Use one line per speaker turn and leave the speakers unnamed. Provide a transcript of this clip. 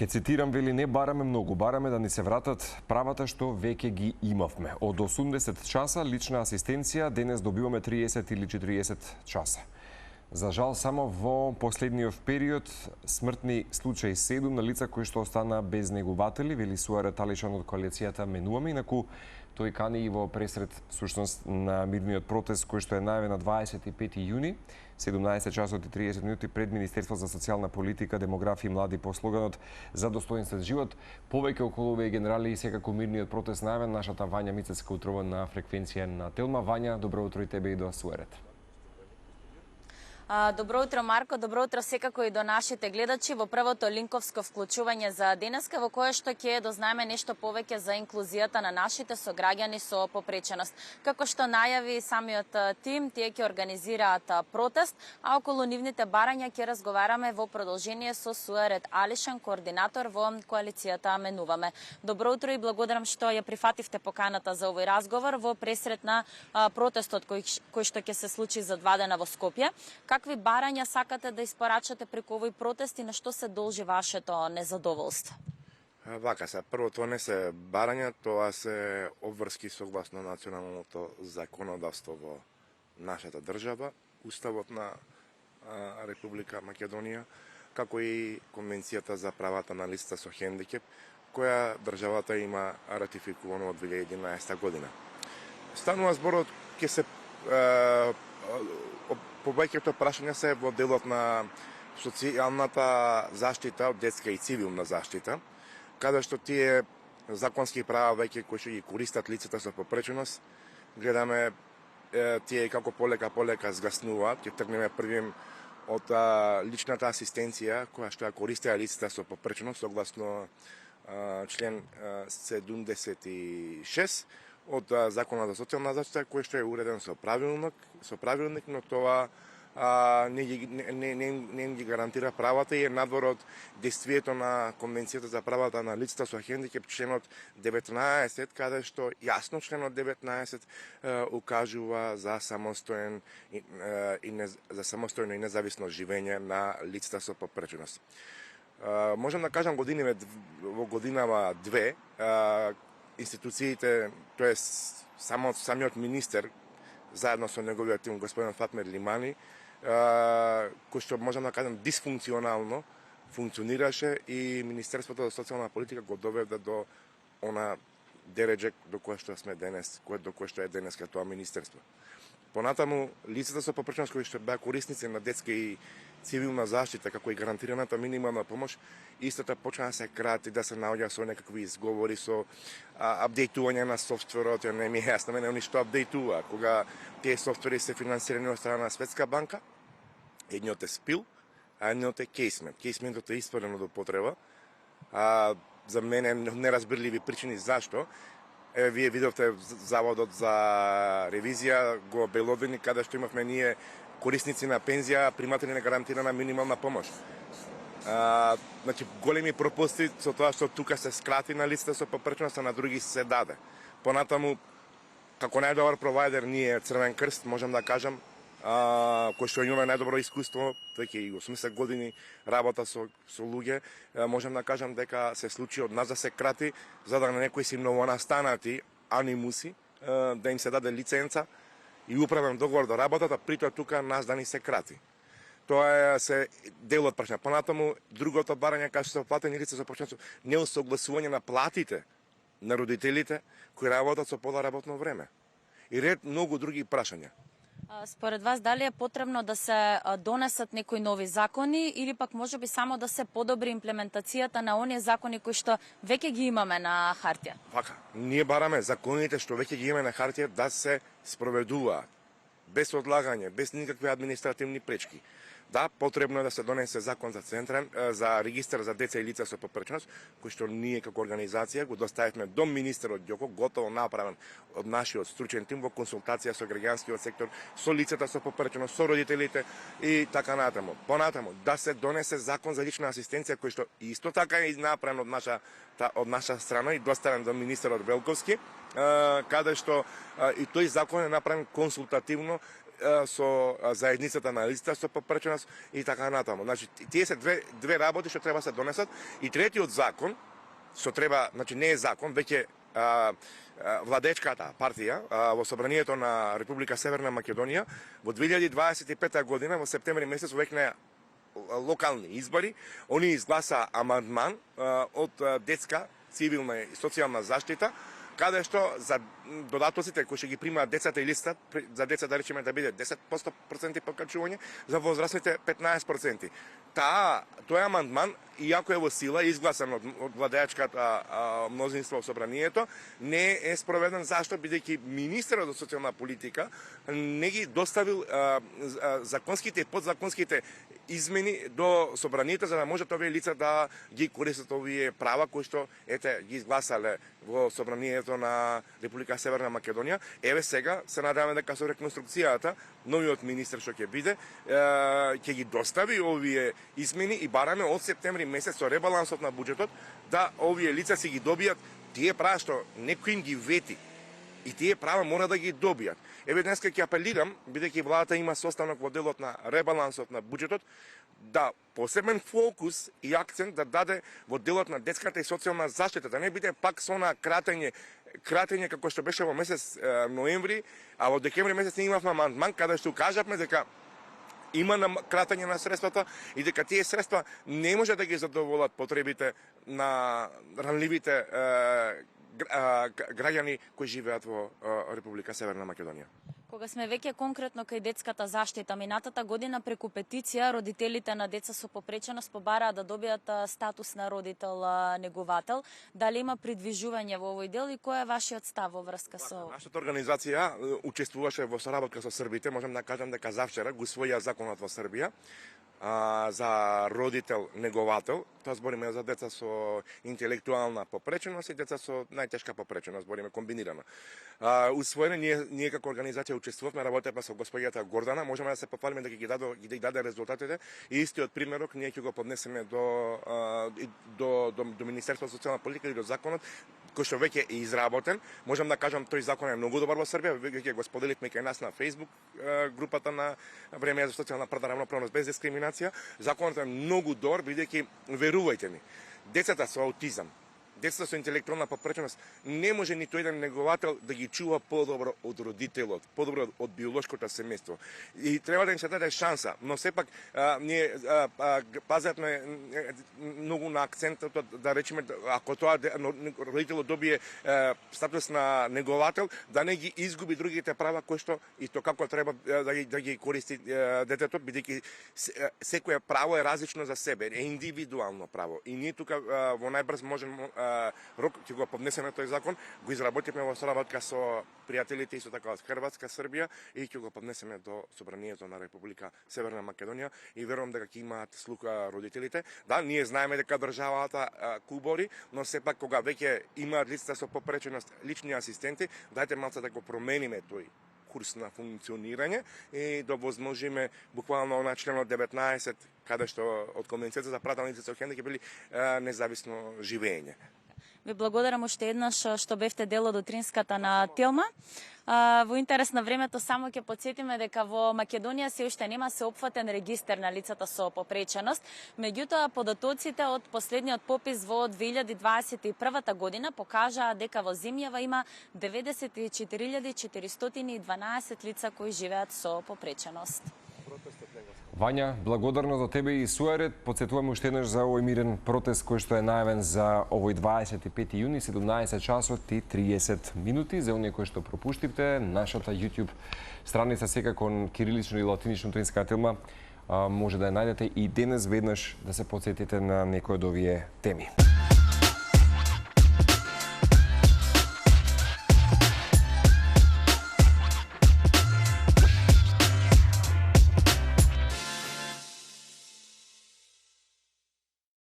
Ке цитирам, вели, не бараме многу, бараме да ни се вратат правата што веќе ги имавме. Од 80 часа лична асистенција, денес добиваме 30 или 40 часа. За жал, само во последниот период смртни случаи 7 на лица кои што остана без негуватели, вели Суарет Алишан од коалицијата Менуваме, инаку тој кани и во пресред сушност на мирниот протест кој што е најавен на 25 јуни, 17 часот и 30 минути пред Министерство за социјална политика, демографија и млади по слоганот за достоинствен живот. Повеќе околу овие генерали и секако мирниот протест најавен нашата Вања Мицецка утрова на фреквенција на Телма. Вања, добро утро и тебе и до Суарет.
Добро утро, Марко. Добро утро секако и до нашите гледачи во првото линковско вклучување за денеска, во кое што ќе дознаеме нешто повеќе за инклузијата на нашите сограѓани со попреченост. Како што најави самиот тим, тие ќе организираат протест, а околу нивните барања ќе разговараме во продолжение со Суарет Алишан, координатор во коалицијата Менуваме. Добро утро и благодарам што ја прифативте поканата за овој разговор во пресред на протестот кој што ќе се случи за 2 дена во Скопје. Какви барања сакате да испорачате преку овој протест и на што се должи вашето незадоволство?
Вака се, прво тоа не се барања, тоа се обврски согласно националното законодавство во нашата држава, Уставот на Република Македонија, како и Конвенцијата за правата на лицата со хендикеп, која државата има ратификувано од 2011 година. Станува зборот ќе се повеќето прашања се во делот на социјалната заштита, детска и цивилна заштита, каде што тие законски права веќе кои што ги користат лицата со попреченост, гледаме тие како полека згаснуваат. Ќе тргнеме првим од личната асистенција која што ја користеа лицата со попреченост согласно член 76 од Законот за социјална заштита, кој што е уреден со правилник, но тоа не ги гарантира правата и е надвор од действието на Конвенцијата за правата на лицата со хендикеп, членот 19, каде што јасно членот 19 укажува за самостојно и независно живење на лицата со попреченост. Можам да кажам во годинава 2 институциите, тоест самиот министер, заедно со неговиот тим, господин Фатмир Лимани, кој што можам да кажам дисфункционално функционираше и Министерството за социјална политика го доведе до она дереџе до кое што сме денес, до кое што е денеска тоа министерство. Понатаму, лицата со попреченост кои што беа корисници на детска и цивилна заштита, како и гарантираната минимална помош, истата почна да се крати, да се наоѓа со некакви изговори, со апдейтување на софтверот, не ми е јасно мене ништо апдейтува. Кога тие софтвери се финансирани од страна на Светска банка, едниот е спил, а едниот е кейсмент. Кейсментот е испаден од употреба, за мене неразбирливи причини зашто. Вие видовте Заводот за ревизија го обелодени каде што имавме ние корисници на пензија, приматели на гарантирана минимална помош. Значи, големи пропусти со тоа што тука се скрати на листата со попреченост, а на други се даде. Понатаму, како најдобар провайдер ние Црвен крст, можам да кажам, кој што имаме најдобро искуство, веќе и 80 години работа со луѓе, можам да кажам дека се случи од нас да се крати, за да на некои си новонастанати анимуси, да им се даде лиценца и управен договор да работат, а при тоа тука нас да ни се крати. Тоа е се дел од прашање. Понатаму, другото барање кај што се платени лица со почнато неусогласување на платите на родителите кои работат со пола работно време. И ред многу други прашања.
Според вас, дали е потребно да се донесат некои нови закони или пак можеби само да се подобри имплементацијата на оние закони кои што веќе ги имаме на хартија?
Вака, ние бараме законите што веќе ги имаме на хартија да се спроведуваат без одлагање, без никакви административни пречки. Да, потребно е да се донесе закон за регистар за деца и лица со попреченост, кој што ние како организација го доставивме до министерот Ѓоко, готово направен од нашиот стручен тим во консултација со граѓанскиот сектор, со лицата со попреченост, со родителите и така натаму. Понатаму, да се донесе закон за лична асистенција кој што исто така е направен од наша страна и доставен до министерот Велковски, каде што и тој закон е направен консултативно со заедницата на лицата со попреченост и така натаму. Значи тие се две работи што треба се донесат и третиот закон што треба, значи не е закон, веќе владечката партија во собранието на Република Северна Македонија во 2025 година во септември месец увекна локални избори, они изгласа амандман од детска, цивилна и социјална заштита, каде што за додатоците кои ќе ги примаат децата и листат, за деца да речеме да биде 10% покачување, за возрастните 15%. Тој амандман, иако е во сила, изгласан од владеачката мнозинство во собранието, не е спроведен. Зашто? Бидејќи министерот за социјална политика не ги доставил законските и подзаконските измени до собранието, за да можат овие лица да ги користат овие права кои што ги изгласале во собранието на Република Северна Македонија. Еве сега се надеваме дека со реконструкцијата новиот министер што ќе биде ќе ги достави овие измени и бараме од септември месец со ребалансот на буџетот да овие лица си ги добијат тие права што некој им ги вети. И тие права мора да ги добијат. Еве днеска ќе апелирам, бидејќи владата има состанок во делот на ребалансот на буџетот, да посебен фокус и акцент да даде во делот на детската и социјална заштита, да не биде пак со на кратење како што беше во месец ноември, а во декември месец не имавме амандман каде што кажавме дека има кратење на средствата и дека тие средства не може да ги задоволат потребите на ранливите граѓани кои живеат во Република Северна Македонија.
Кога сме веќе конкретно кај детската заштита, минатата година преку петиција родителите на деца со попреченост побараа да добијат статус на родител-неговател. Дали има придвижување во овој дел и кој е вашиот став во врска со ова?
Нашата организација учествуваше во соработка со србите, можам да кажам дека завчера го усвоја законот во Србија за родител-неговател. Тоа збориме за деца со интелектуална попреченост и деца со најтешка попреченост, збориме комбинирано. Усвоено ние како организација учествувавме, работевме со господјата Гордана, можеме да се пофалиме дека ги даде резултатите и истиот примерок ние ќе го поднесеме до Министерството за социјална политика и до законот кој што веќе е изработен. Можам да кажам тој закон е многу добар во Србија, веќе го споделивме кај нас на Facebook групата на Време за социјална правда, равноправност без дискриминација. Законот е многу добар, бидејќи верувајте ми, децата со аутизам, децата со интелектуална попреченост не може ниту еден неговател да ги чува подобро од родителот, подобро од биолошкото семејство. И треба да им се даде шанса, но сепак ние пазевме многу на акцентот да речеме ако тоа родителот добие статус на неговател, да не ги изгуби другите права кои што исто како треба да ги користи детето, бидејќи секое право е различно за себе, е индивидуално право. И ние тука во најбрз можеме рок ќе го поднесеме тој закон, го изработивме во соработка со пријателите исто така од Хрватска, Србија и ќе го поднесеме до собранието на Република Северна Македонија и верувам дека ќе имаат слуха родителите. Да, ние знаеме дека државата кубори, но сепак кога веќе имаат лица со попреченост лични асистенти, дајте малце да го промениме тој курс на функционирање и да возможиме буквално на членот 19 каде што од Конвенцијата за правата на лица со хендикеп или независно живење.
Ви благодарам уште еднаш што бевте дел од утринската на Телма. Во интерес на времето само ќе потсетиме дека во Македонија се уште нема сеопфатен регистер на лицата со попреченост, меѓутоа податоците од последниот попис во 2021 година покажаа дека во земјава има 94.412 лица кои живеат со попреченост.
Вања, благодарно за тебе и суарет. Подсетуваме уште еднаш за овој мирен протест кој што е најавен за овој 25 јуни, 17 часот и 30 минути. За оние кои што пропуштивте, нашата YouTube страница секако кирилично и латинично утринска Телма може да ја најдете и денес веднаш да се подсетите на некои од овие теми.